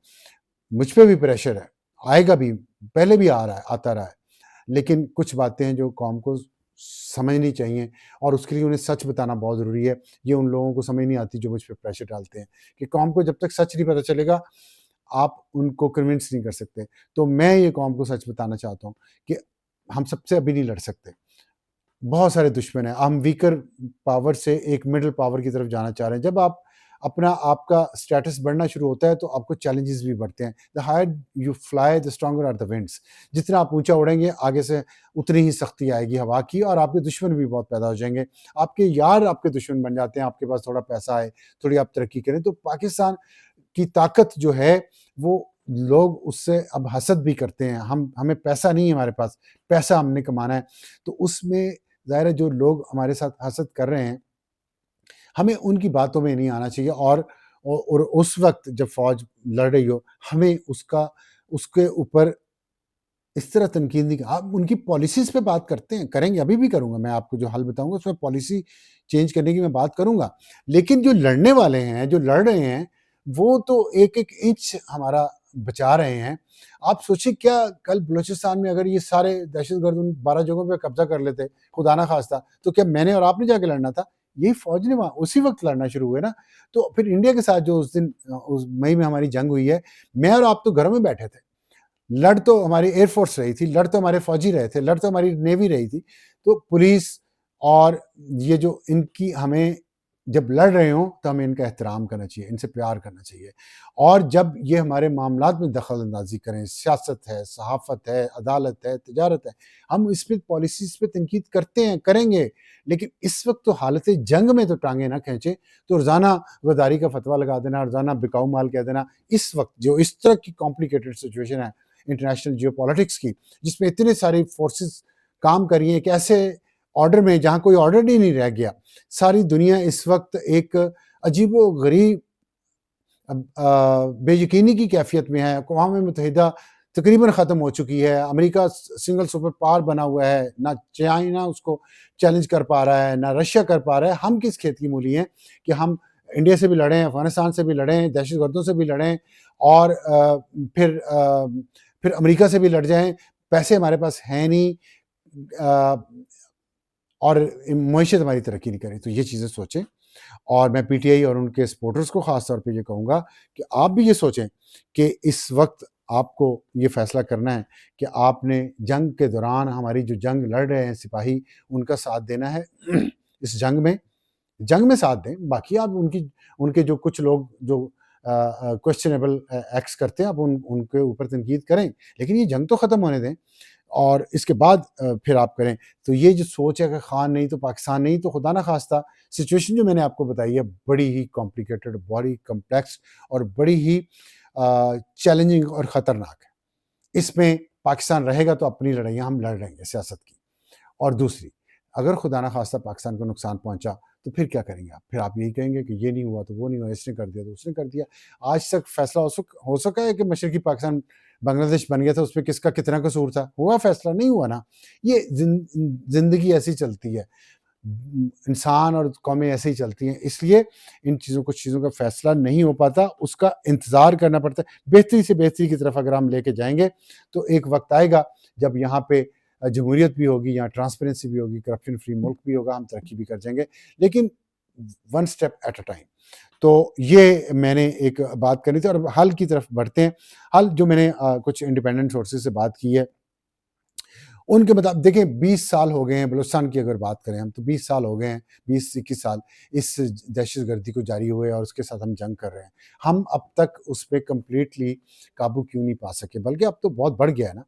مجھ پہ بھی پریشر ہے، آئے گا بھی، پہلے بھی آتا رہا ہے، لیکن کچھ باتیں ہیں جو قوم کو سمجھنی چاہیے، اور اس کے لیے انہیں سچ بتانا بہت ضروری ہے۔ یہ ان لوگوں کو سمجھ نہیں آتی جو مجھ پہ پریشر ڈالتے ہیں کہ قوم کو جب تک سچ نہیں پتہ چلے گا، آپ ان کو کنونس نہیں کر سکتے۔ تو میں یہ قوم کو سچ بتانا چاہتا ہوں کہ ہم سب سے ابھی نہیں لڑ سکتے، بہت سارے دشمن ہیں، ہم ویکر پاور سے ایک مڈل پاور کی طرف جانا چاہ رہے ہیں۔ جب آپ کا اسٹیٹس بڑھنا شروع ہوتا ہے تو آپ کو چیلنجز بھی بڑھتے ہیں۔ The higher you fly the stronger are the winds, جتنا آپ اونچا اڑیں گے آگے سے اتنی ہی سختی آئے گی ہوا کی، اور آپ کے دشمن بھی بہت پیدا ہو جائیں گے، آپ کے یار آپ کے دشمن بن جاتے ہیں۔ آپ کے پاس تھوڑا پیسہ ہے، تھوڑی آپ ترقی کریں تو پاکستان کی طاقت جو ہے وہ لوگ اس سے اب حسد بھی کرتے ہیں۔ ہمیں پیسہ نہیں ہے، ہمارے پاس پیسہ ہم نے کمانا ہے، تو اس میں ظاہر ہے جو لوگ ہمارے ساتھ حسد کر رہے ہیں ہمیں ان کی باتوں میں نہیں آنا چاہیے، اور اس وقت جب فوج لڑ رہی ہو ہمیں اس کے اوپر اس طرح تنقید نہیں، آپ ان کی پالیسیز پہ بات کریں گے، ابھی بھی کروں گا، میں آپ کو جو حل بتاؤں گا اس میں پالیسی چینج کرنے کی میں بات کروں گا، لیکن جو لڑنے والے ہیں جو لڑ رہے ہیں وہ تو ایک ایک انچ ہمارا بچا رہے ہیں۔ آپ سوچیں کیا کل بلوچستان میں اگر یہ سارے دہشت گرد ان 12 جگہوں پہ قبضہ کر لیتے خدا نہ خواستہ، تو کیا میں نے اور آپ نے جا کے لڑنا تھا؟ یہی فوج نے وہاں اسی وقت لڑنا شروع ہوئے نا۔ تو پھر انڈیا کے ساتھ جو اس دن اس مئی میں ہماری جنگ ہوئی ہے، میں اور آپ تو گھروں میں بیٹھے تھے، لڑ تو ہماری ایئر فورس رہی تھی، لڑ تو ہمارے فوجی رہے تھے، لڑ تو ہماری نیوی رہی تھی۔ تو پولیس اور یہ جو ان کی ہمیں جب لڑ رہے ہوں تو ہمیں ان کا احترام کرنا چاہیے، ان سے پیار کرنا چاہیے، اور جب یہ ہمارے معاملات میں دخل اندازی کریں، سیاست ہے، صحافت ہے، عدالت ہے، تجارت ہے، ہم اس پہ پالیسیز پہ تنقید کرتے ہیں، کریں گے، لیکن اس وقت تو حالت جنگ میں تو ٹانگیں نہ کھینچیں۔ تو روزانہ غداری کا فتویٰ لگا دینا، روزانہ بکاؤ مال کہہ دینا، اس وقت جو اس طرح کی کمپلیکیٹڈ سچویشن ہے انٹرنیشنل جیو پالیٹکس کی، جس میں اتنے ساری فورسز کام کر رہی ہیں، ایک ایسے آرڈر میں جہاں کوئی آرڈر ہی نہیں رہ گیا، ساری دنیا اس وقت ایک عجیب و غریب بے یقینی کی کیفیت میں ہے۔ اقوام متحدہ تقریباً ختم ہو چکی ہے، امریکہ سنگل سپر پاور بنا ہوا ہے، نہ چائنا اس کو چیلنج کر پا رہا ہے، نہ رشیا کر پا رہا ہے۔ ہم کس کھیت کی مولی ہیں کہ ہم انڈیا سے بھی لڑیں، افغانستان سے بھی لڑیں، دہشت گردوں سے بھی لڑیں، اور پھر امریکہ سے بھی لڑ جائیں، پیسے ہمارے پاس ہیں نہیں، اور معیشت ہماری ترقی نہیں کرے۔ تو یہ چیزیں سوچیں، اور میں پی ٹی آئی اور ان کے سپورٹرز کو خاص طور پہ یہ کہوں گا کہ آپ بھی یہ سوچیں کہ اس وقت آپ کو یہ فیصلہ کرنا ہے کہ آپ نے جنگ کے دوران ہماری جو جنگ لڑ رہے ہیں سپاہی، ان کا ساتھ دینا ہے اس جنگ میں ساتھ دیں۔ باقی آپ ان کے جو کچھ لوگ جو کوسچنیبل ایکٹس کرتے ہیں، آپ ان کے اوپر تنقید کریں، لیکن یہ جنگ تو ختم ہونے دیں، اور اس کے بعد پھر آپ کریں۔ تو یہ جو سوچ ہے کہ خان نہیں تو پاکستان نہیں، تو خدا نہ خواستہ سچویشن جو میں نے آپ کو بتائی ہے بڑی ہی کمپلیکیٹڈ، بڑی کمپلیکس، اور بڑی ہی چیلنجنگ اور خطرناک ہے۔ اس میں پاکستان رہے گا تو اپنی لڑائیاں ہم لڑ رہیں گے سیاست کی، اور دوسری اگر خدا نہ خواستہ پاکستان کو نقصان پہنچا تو پھر کیا کریں گے آپ؟ پھر آپ یہی کہیں گے کہ یہ نہیں ہوا تو وہ نہیں ہوا، اس نے کر دیا تو اس نے کر دیا۔ آج تک فیصلہ ہو سکا ہے کہ مشرقی پاکستان بنگلہ دیش بن گیا تھا، اس پہ کس کا کتنا قصور تھا؟ ہوا فیصلہ؟ نہیں ہوا نا۔ یہ زندگی ایسی چلتی ہے، انسان اور قومیں ایسے ہی چلتی ہیں، اس لیے ان کچھ چیزوں کا فیصلہ نہیں ہو پاتا، اس کا انتظار کرنا پڑتا ہے۔ بہتری سے بہتری کی طرف اگر ہم لے کے جائیں گے تو ایک وقت آئے گا جب یہاں پہ جمہوریت بھی ہوگی، یہاں ٹرانسپیرنسی بھی ہوگی، کرپشن فری ملک بھی ہوگا، ہم ترقی بھی کر جائیں گے، لیکن one step at a time. تو یہ میں نے ایک بات کرنی تھی، اور حل کی طرف بڑھتے ہیں۔ حل جو میں نے کچھ انڈیپینڈنٹ سورسز سے بات کی ہے ان کے مطابق، دیکھیں 20 سال ہو گئے ہیں بلوچستان کی اگر بات کریں ہم، تو 20 سال ہو گئے ہیں، 20-21 سال اس دہشت گردی کو جاری ہوئے، اور اس کے ساتھ ہم جنگ کر رہے ہیں۔ ہم اب تک اس پہ کمپلیٹلی قابو کیوں نہیں پا سکے؟ بلکہ اب تو بہت بڑھ گیا ہے نا۔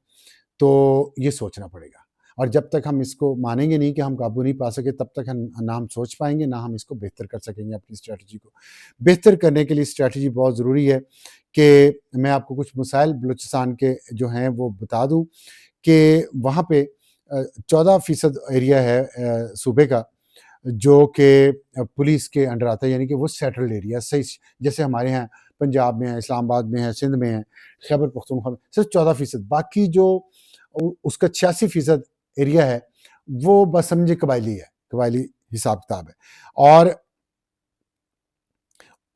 تو یہ سوچنا پڑے گا، اور جب تک ہم اس کو مانیں گے نہیں کہ ہم قابو نہیں پا سکے، تب تک نہ ہم سوچ پائیں گے، نہ ہم اس کو بہتر کر سکیں گے۔ اپنی اسٹریٹجی کو بہتر کرنے کے لیے اسٹریٹجی بہت ضروری ہے کہ میں آپ کو کچھ مسائل بلوچستان کے جو ہیں وہ بتا دوں کہ وہاں پہ 14% ایریا ہے صوبے کا جو کہ پولیس کے انڈر آتا ہے، یعنی کہ وہ سیٹلڈ ایریا، صحیح جیسے ہمارے ہیں پنجاب میں ہے، اسلام آباد میں ہے، سندھ میں ہے، خیبر پختونخوا میں، صرف 14%۔ باقی جو اس کا 86% ایریا ہے وہ بس سمجھے قبائلی ہے، قبائلی حساب کتاب ہے،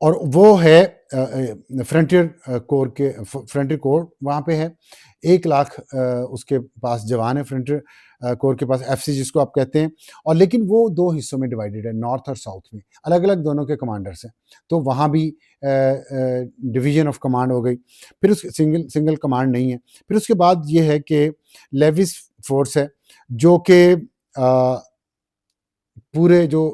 اور وہ ہے فرنٹیئر کور کے فرنٹیئر کور وہاں پہ ہے 1 لاکھ اس کے پاس جوان ہے فرنٹیئر کور کے پاس ایف سی جس کو آپ کہتے ہیں. اور لیکن وہ 2 حصوں میں ڈیوائیڈڈ ہے نارتھ اور ساؤتھ میں الگ الگ دونوں کے کمانڈرس ہیں. تو وہاں بھی ڈویژن آف کمانڈ ہو گئی. پھر اس سنگل کمانڈ نہیں ہے. پھر اس کے بعد یہ ہے کہ لیوس فورس ہے جو کہ پورے جو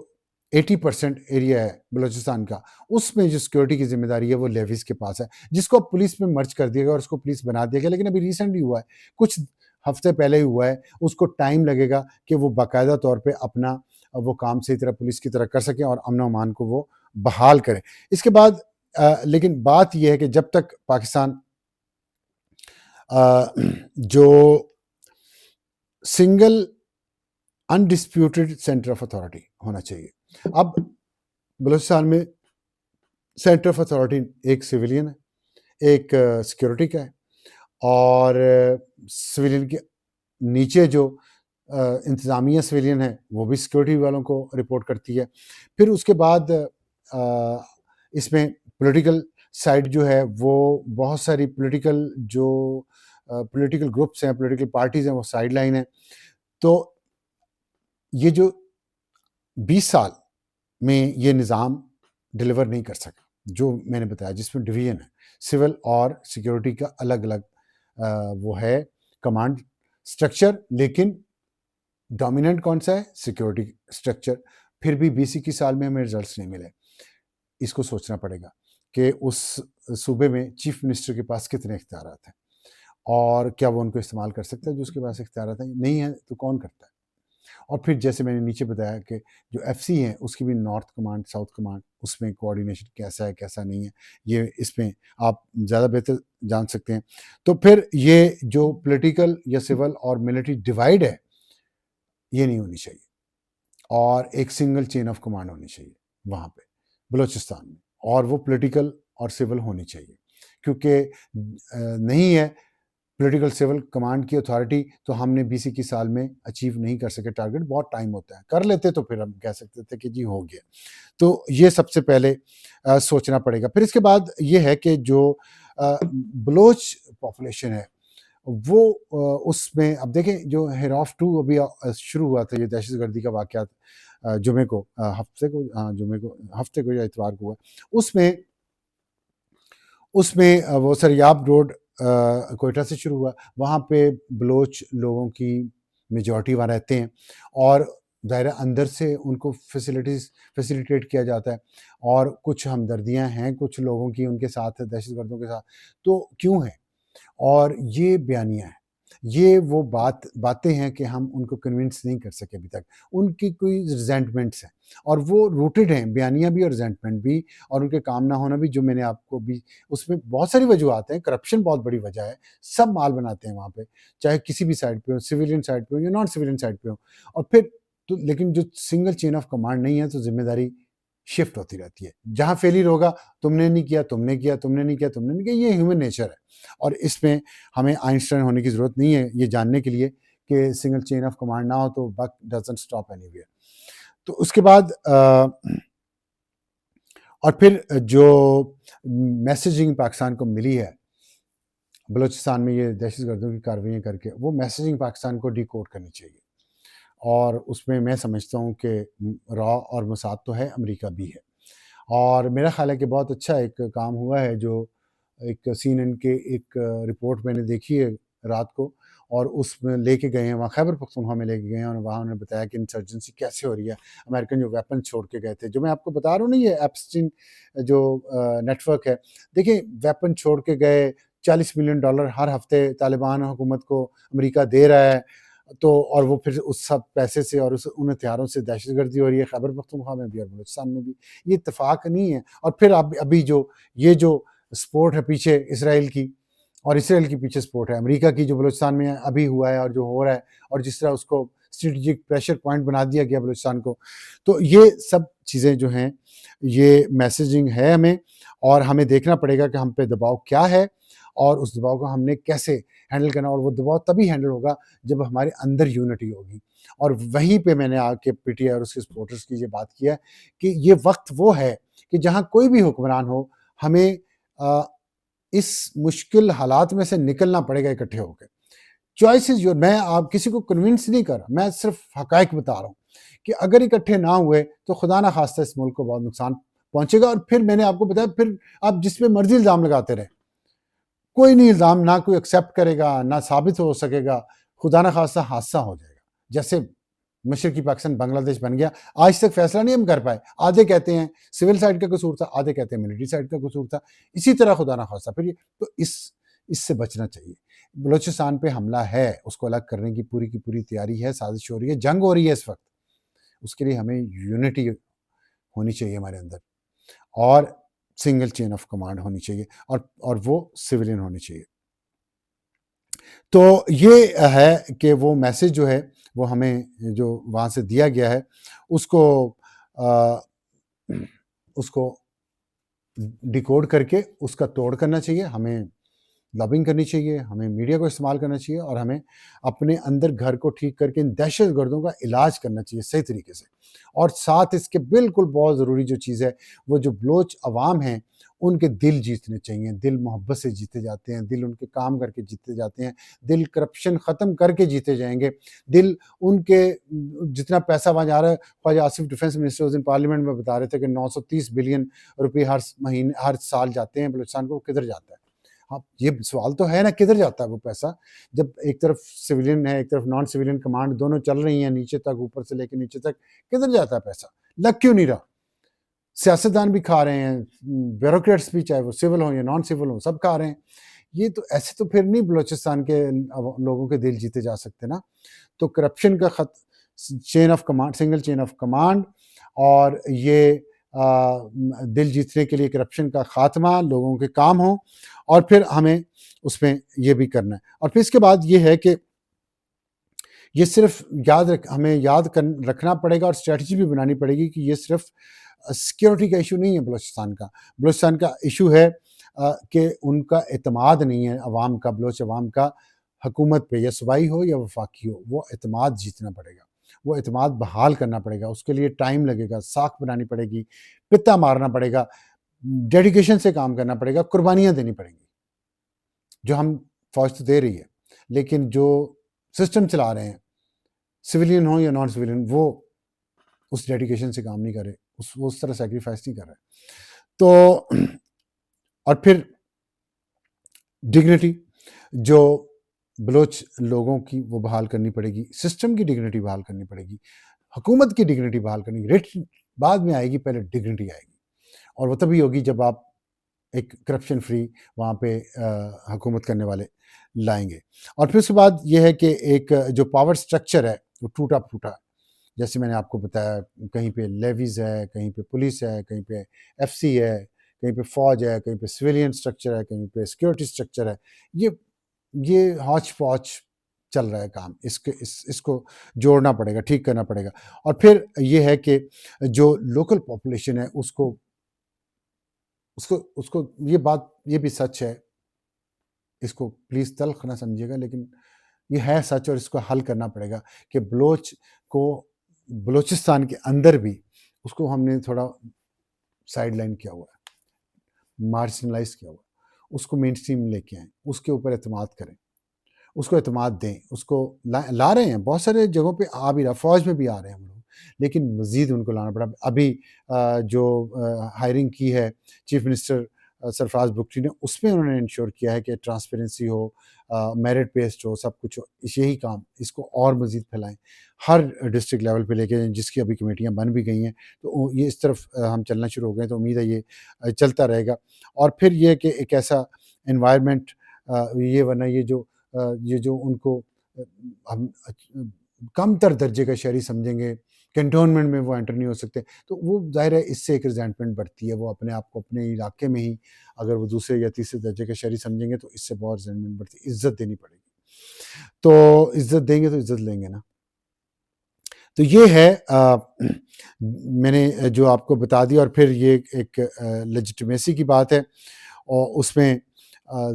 80% ایریا ہے بلوچستان کا اس میں جو سیکورٹی کی ذمہ داری ہے وہ لیویز کے پاس ہے جس کو پولیس میں مرج کر دیا گیا اور اس کو پولیس بنا دیا گیا. لیکن ابھی ریسنٹلی ہوا ہے کچھ ہفتے پہلے ہی ہوا ہے. اس کو ٹائم لگے گا کہ وہ باقاعدہ طور پہ اپنا وہ کام صحیح طرح پولیس کی طرح کر سکیں اور امن و امان کو وہ بحال کریں. اس کے بعد لیکن بات یہ ہے کہ جب تک پاکستان جو سنگل انڈسپیوٹڈ سینٹر آف اتھارٹی ہونا چاہیے. اب بلوچستان میں سینٹر آف اتھارٹی ایک سویلین ہے ایک سیکورٹی کا ہے اور سویلین کے نیچے جو انتظامیہ سویلین ہے وہ بھی سیکورٹی والوں کو رپورٹ کرتی ہے. پھر اس کے بعد اس میں پولیٹیکل سائڈ جو ہے وہ بہت ساری پولیٹیکل گروپس ہیں پولیٹیکل پارٹیز ہیں وہ سائڈ لائن ہیں. تو یہ جو 20 سال میں یہ نظام ڈیلیور نہیں کر سکا جو میں نے بتایا جس میں ڈویژن ہے سول اور سیکورٹی کا الگ الگ وہ ہے کمانڈ سٹرکچر. لیکن ڈومیننٹ کون سا ہے سیکورٹی سٹرکچر. پھر بھی 20-21 سال میں ہمیں رزلٹس نہیں ملے. اس کو سوچنا پڑے گا کہ اس صوبے میں چیف منسٹر کے پاس کتنے اختیارات ہیں اور کیا وہ ان کو استعمال کر سکتا ہے جو اس کے پاس اختیارات ہیں نہیں ہیں تو کون کرتا ہے. اور پھر جیسے میں نے نیچے بتایا کہ جو ایف سی ہیں اس کی بھی نارتھ کمانڈ ساؤتھ کمانڈ اس میں کوآرڈینیشن کیسا ہے کیسا نہیں ہے یہ اس میں آپ زیادہ بہتر جان سکتے ہیں. تو پھر یہ جو پولیٹیکل یا سول اور ملٹری ڈیوائیڈ ہے یہ نہیں ہونی چاہیے اور ایک سنگل چین آف کمانڈ ہونی چاہیے وہاں پہ بلوچستان میں اور وہ پولیٹیکل اور سول ہونی چاہیے کیونکہ نہیں ہے پولیٹیکل سول کمانڈ کی اتھارٹی تو ہم نے 20-21 سال میں اچیو نہیں کر سکے. ٹارگٹ بہت ٹائم ہوتا ہے کر لیتے تو پھر ہم کہہ سکتے تھے کہ جی ہو گیا. تو یہ سب سے پہلے سوچنا پڑے گا. پھر اس کے بعد یہ ہے کہ جو بلوچ پاپولیشن ہے وہ اس میں اب دیکھیں جو ہیراف 2 ابھی شروع ہوا تھا یہ دہشت گردی کا واقعات ہفتے کو یا اتوار کو ہوا اس میں وہ سریاب روڈ کوئٹہ سے شروع ہوا. وہاں پہ بلوچ لوگوں کی میجورٹی وہاں رہتے ہیں اور دائرہ اندر سے ان کو فیسیلیٹیٹ کیا جاتا ہے اور کچھ ہمدردیاں ہیں کچھ لوگوں کی ان کے ساتھ دہشت گردوں کے ساتھ. تو کیوں ہیں اور یہ بیانیہ ہے یہ وہ باتیں ہیں کہ ہم ان کو کنونس نہیں کر سکے ابھی تک. ان کی کوئی ریزینٹمنٹس ہیں اور وہ روٹڈ ہیں بیانیہ بھی اور ریزینٹمنٹ بھی اور ان کے کام نہ ہونا بھی جو میں نے آپ کو بھی اس میں بہت ساری وجوہات ہیں. کرپشن بہت بڑی وجہ ہے. سب مال بناتے ہیں وہاں پہ چاہے کسی بھی سائڈ پہ ہو سویلین سائڈ پہ ہو یا نان سویلین سائڈ پہ ہو. اور پھر تو لیکن جو سنگل چین آف کمانڈ نہیں ہے تو ذمہ داری شفٹ ہوتی رہتی ہے. جہاں فیلئر ہوگا تم نے نہیں کیا تم نے کیا تم نے نہیں کیا تم نے نہیں کیا. یہ ہیومن نیچر ہے اور اس میں ہمیں آئنسٹائن ہونے کی ضرورت نہیں ہے یہ جاننے کے لیے کہ سنگل چین آف کمانڈ نہ ہو تو بک ڈزنٹ اسٹاپ اینی ویئر. تو اس کے بعد اور پھر جو میسیجنگ پاکستان کو ملی ہے بلوچستان میں یہ دہشت گردوں کی کارروائیاں کر کے وہ میسیجنگ پاکستان کو ڈی کوڈ کرنی چاہیے. اور اس میں سمجھتا ہوں کہ را اور موساد تو ہے امریکہ بھی ہے. اور میرا خیال ہے کہ بہت اچھا ایک کام ہوا ہے جو ایک CNN کے ایک رپورٹ میں نے دیکھی ہے رات کو اور اس میں لے کے گئے ہیں وہاں خیبر پختونخوا میں لے کے گئے ہیں اور وہاں انہوں نے بتایا کہ انسرجنسی کیسے ہو رہی ہے. امریکن جو ویپن چھوڑ کے گئے تھے جو میں آپ کو بتا رہا ہوں نا یہ ایپسٹین جو نیٹ ورک ہے دیکھیں ویپن چھوڑ کے گئے $40 ملین ہر ہفتے طالبان حکومت کو امریکہ دے رہا ہے. تو اور وہ پھر اس سب پیسے سے اور ان ہتھیاروں سے دہشت گردی ہو رہی ہے خیبر پختونخوا میں بھی اور بلوچستان میں بھی. یہ اتفاق نہیں ہے. اور پھر ابھی جو سپورٹ ہے پیچھے اسرائیل کی اور اسرائیل کی پیچھے سپورٹ ہے امریکہ کی جو بلوچستان میں ابھی ہوا ہے اور جو ہو رہا ہے اور جس طرح اس کو اسٹریٹجک پریشر پوائنٹ بنا دیا گیا بلوچستان کو. تو یہ سب چیزیں جو ہیں یہ میسیجنگ ہے ہمیں اور ہمیں دیکھنا پڑے گا کہ ہم پہ دباؤ کیا ہے اور اس دباؤ کو ہم نے کیسے ہینڈل کرنا. اور وہ دباؤ تبھی ہینڈل ہوگا جب ہمارے اندر یونٹی ہوگی. اور وہیں پہ میں نے آ کے پی ٹی آئی اور اس کے سپورٹرز کی یہ بات کیا ہے کہ یہ وقت وہ ہے کہ جہاں کوئی بھی حکمران ہو ہمیں اس مشکل حالات میں سے نکلنا پڑے گا اکٹھے ہو کے. چوائسز جو میں آپ کسی کو کنونس نہیں کر رہا، میں صرف حقائق بتا رہا ہوں کہ اگر اکٹھے نہ ہوئے تو خدا نہ خواستہ اس ملک کو بہت نقصان پہنچے گا. اور پھر میں نے آپ کو بتایا، پھر آپ جس پہ مرضی الزام لگاتے رہیں، کوئی نہیں الزام نہ کوئی ایکسیپٹ کرے گا، نہ ثابت ہو سکے گا. خدا نہ خواستہ حادثہ ہو جائے گا. جیسے مشرقی پاکستان بنگلہ دیش بن گیا، آج تک فیصلہ نہیں ہم کر پائے. آدھے کہتے ہیں سول سائڈ کا قصور تھا، آدھے کہتے ہیں ملٹری سائڈ کا قصور تھا. اسی طرح خدا نہ خواستہ پھر تو اس سے بچنا چاہیے. بلوچستان پہ حملہ ہے، اس کو الگ کرنے کی پوری تیاری ہے، سازش ہو رہی ہے، جنگ ہو رہی ہے اس وقت. اس کے لیے ہمیں یونٹی ہونی چاہیے ہمارے اندر، اور سنگل چین آف کمانڈ ہونی چاہیے، اور وہ سویلین ہونی چاہیے. تو یہ ہے کہ وہ میسج جو ہے وہ ہمیں جو وہاں سے دیا گیا ہے اس کو ڈیکوڈ کر کے اس کا توڑ کرنا چاہیے. ہمیں لابنگ کرنی چاہیے، ہمیں میڈیا کو استعمال کرنا چاہیے، اور ہمیں اپنے اندر گھر کو ٹھیک کر کے ان دہشت گردوں کا علاج کرنا چاہیے صحیح طریقے سے. اور ساتھ اس کے بالکل بہت ضروری جو چیز ہے وہ جو بلوچ عوام ہیں ان کے دل جیتنے چاہیے. دل محبت سے جیتے جاتے ہیں، دل ان کے کام کر کے جیتے جاتے ہیں، دل کرپشن ختم کر کے جیتے جائیں گے. دل ان کے جتنا پیسہ وہاں جا رہا ہے، خواجہ آصف ڈیفنس منسٹر اس دن پارلیمنٹ میں بتا رہے تھے کہ 930 بلین روپے ہر سال جاتے ہیں بلوچستان کو. کدھر جاتا ہے؟ ہاں یہ سوال تو ہے نا، کدھر جاتا ہے وہ پیسہ؟ جب ایک طرف سویلین ہے، ایک طرف نان سویلین کمانڈ، دونوں چل رہی ہیں نیچے تک، اوپر سے لے کے نیچے تک، کدھر جاتا ہے پیسہ؟ لگ کیوں نہیں رہا؟ سیاستدان بھی کھا رہے ہیں، بیوروکریٹس بھی، چاہے وہ سول ہوں یا نان سول ہوں، سب کھا رہے ہیں. یہ تو ایسے تو پھر نہیں بلوچستان کے لوگوں کے دل جیتے جا سکتے نا. تو کرپشن کا chain of command, single chain of command, اور یہ دل جیتنے کے لیے کرپشن کا خاتمہ، لوگوں کے کام ہوں، اور پھر ہمیں اس میں یہ بھی کرنا ہے. اور پھر اس کے بعد یہ ہے کہ یہ صرف ہمیں یاد رکھنا پڑے گا، اور اسٹریٹجی بھی بنانی پڑے گی کہ یہ صرف سیکیورٹی کا ایشو نہیں ہے بلوچستان کا. بلوچستان کا ایشو ہے کہ ان کا اعتماد نہیں ہے عوام کا، بلوچ عوام کا حکومت پہ، یا صوبائی ہو یا وفاقی ہو. وہ اعتماد جیتنا پڑے گا، وہ اعتماد بحال کرنا پڑے گا. اس کے لیے ٹائم لگے گا، ساکھ بنانی پڑے گی، پتا مارنا پڑے گا، ڈیڈیکیشن سے کام کرنا پڑے گا، قربانیاں دینی پڑیں گی. جو ہم فوج تو دے رہی ہے، لیکن جو سسٹم چلا رہے ہیں، سویلین ہوں یا نان سویلین، وہ اس ڈیڈیکیشن سے کام نہیں کر رہے، اس طرح سیکریفائس نہیں کر رہے. تو اور پھر ڈگنیٹی جو بلوچ لوگوں کی وہ بحال کرنی پڑے گی، سسٹم کی ڈگنیٹی بحال کرنی پڑے گی، حکومت کی ڈگنیٹی بحال کرنی گی. ریٹ بعد میں آئے گی، پہلے ڈگنیٹی آئے گی. اور وہ تبھی ہوگی جب آپ ایک کرپشن فری وہاں پہ حکومت کرنے والے لائیں گے. اور پھر اس کے بعد یہ ہے کہ ایک جو پاور سٹرکچر ہے وہ ٹوٹا پھوٹا، جیسے میں نے آپ کو بتایا، کہیں پہ لیویز ہے، کہیں پہ پولیس ہے، کہیں پہ ایف سی ہے، کہیں پہ فوج ہے، کہیں پہ سویلین سٹرکچر ہے، کہیں پہ سیکیورٹی سٹرکچر ہے. یہ ہاچ پاچ چل رہا ہے کام. اس کو جوڑنا پڑے گا، ٹھیک کرنا پڑے گا. اور پھر یہ ہے کہ جو لوکل پاپولیشن ہے اس کو یہ بات یہ بھی سچ ہے، اس کو پلیز تلخ نہ سمجھیے گا، لیکن یہ ہے سچ، اور اس کو حل کرنا پڑے گا کہ بلوچ کو بلوچستان کے اندر بھی اس کو ہم نے تھوڑا سائڈ لائن کیا ہوا ہے، مارجنلائز کیا ہوا ہے. اس کو مین سٹریم لے کے آئیں، اس کے اوپر اعتماد کریں، اس کو اعتماد دیں. اس کو لا رہے ہیں، بہت سارے جگہوں پہ آ بھی رہا، فوج میں بھی آ رہے ہیں ہم لوگ، لیکن مزید ان کو لانا پڑا. ابھی جو ہائرنگ کی ہے چیف منسٹر سرفراز بگٹی نے، اس میں انہوں نے انشور کیا ہے کہ ٹرانسپیرنسی ہو، میرٹ بیسڈ ہو، سب کچھ ہو. یہی کام اس کو اور مزید پھیلائیں ہر ڈسٹرکٹ لیول پہ لے کے، جس کی ابھی کمیٹیاں بن بھی گئی ہیں. تو یہ اس طرف ہم چلنا شروع ہو گئے، تو امید ہے یہ چلتا رہے گا. اور پھر یہ کہ ایک ایسا انوائرمنٹ، ورنہ یہ جو ان کو ہم کم تر درجے کا شہری سمجھیں گے، کنٹونمنٹ میں وہ انٹر نہیں ہو سکتے، تو وہ ظاہر ہے اس سے ایک ریزینٹمنٹ بڑھتی ہے. وہ اپنے آپ کو اپنے علاقے میں ہی اگر وہ دوسرے یا تیسرے درجے کا شہری سمجھیں گے تو اس سے بہت ریزینٹمنٹ بڑھتی ہے. عزت دینی پڑے گی، تو عزت دیں گے تو عزت لیں گے نا. تو یہ ہے میں نے جو آپ کو بتا دیا. اور پھر یہ ایک لیجیٹمیسی کی بات ہے، اور اس میں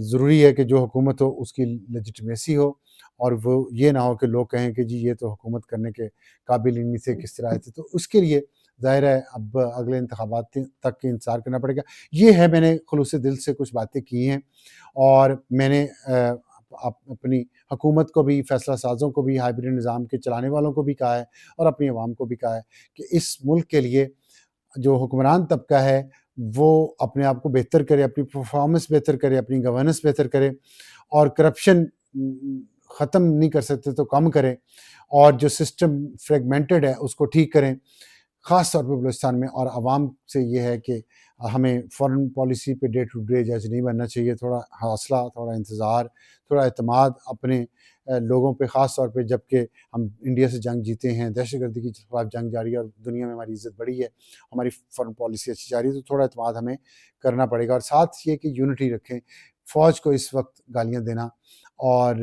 ضروری ہے کہ جو حکومت ہو اس کی لیجیٹمیسی ہو، اور وہ یہ نہ ہو کہ لوگ کہیں کہ جی یہ تو حکومت کرنے کے قابل ہی نہیں تھے، کس طرح آئے تھے. تو اس کے لیے ظاہر ہے اب اگلے انتخابات تک انتظار کرنا پڑے گا۔ یہ ہے، میں نے خلوص دل سے کچھ باتیں کی ہیں، اور میں نے اپنی حکومت کو بھی، فیصلہ سازوں کو بھی، ہائیبرڈ نظام کے چلانے والوں کو بھی کہا ہے، اور اپنی عوام کو بھی کہا ہے کہ اس ملک کے لیے جو حکمران طبقہ ہے وہ اپنے آپ کو بہتر کرے، اپنی پرفارمنس بہتر کرے، اپنی گورننس بہتر کرے، اور کرپشن ختم نہیں کر سکتے تو کم کرے، اور جو سسٹم فریگمنٹڈ ہے اس کو ٹھیک کریں، خاص طور پہ بلوچستان میں۔ اور عوام سے یہ ہے کہ ہمیں فورن پالیسی پہ ڈے ٹو ڈے جج نہیں بننا چاہیے، تھوڑا حوصلہ، تھوڑا انتظار، تھوڑا اعتماد اپنے لوگوں پہ، خاص طور پہ جب کہ ہم انڈیا سے جنگ جیتے ہیں، دہشت گردی کی خلاف جنگ جاری ہے، اور دنیا میں ہماری عزت بڑھی ہے، ہماری فورن پالیسی اچھی جا رہی ہے، تو تھوڑا اعتماد ہمیں کرنا پڑے گا۔ اور ساتھ یہ کہ یونٹی رکھیں۔ فوج کو اس وقت گالیاں دینا اور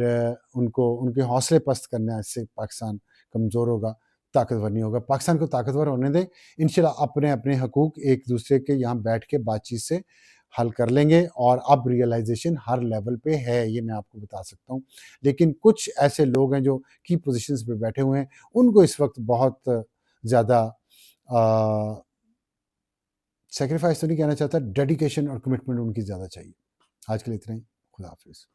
ان کے حوصلے پست کرنا، اس سے پاکستان کمزور ہوگا، طاقتور نہیں ہوگا۔ پاکستان کو طاقتور ہونے دیں، انشاءاللہ اپنے اپنے حقوق ایک دوسرے کے یہاں بیٹھ کے بات چیت سے حل کر لیں گے، اور اب ریئلائزیشن ہر لیول پہ ہے، یہ میں آپ کو بتا سکتا ہوں۔ لیکن کچھ ایسے لوگ ہیں جو کی پوزیشنز پہ بیٹھے ہوئے ہیں، ان کو اس وقت بہت زیادہ سیکریفائس تو نہیں کہنا چاہتا، ڈیڈیکیشن اور کمٹمنٹ ان کی زیادہ چاہیے۔ آج کے لیے اتنا ہی، خدا حافظ۔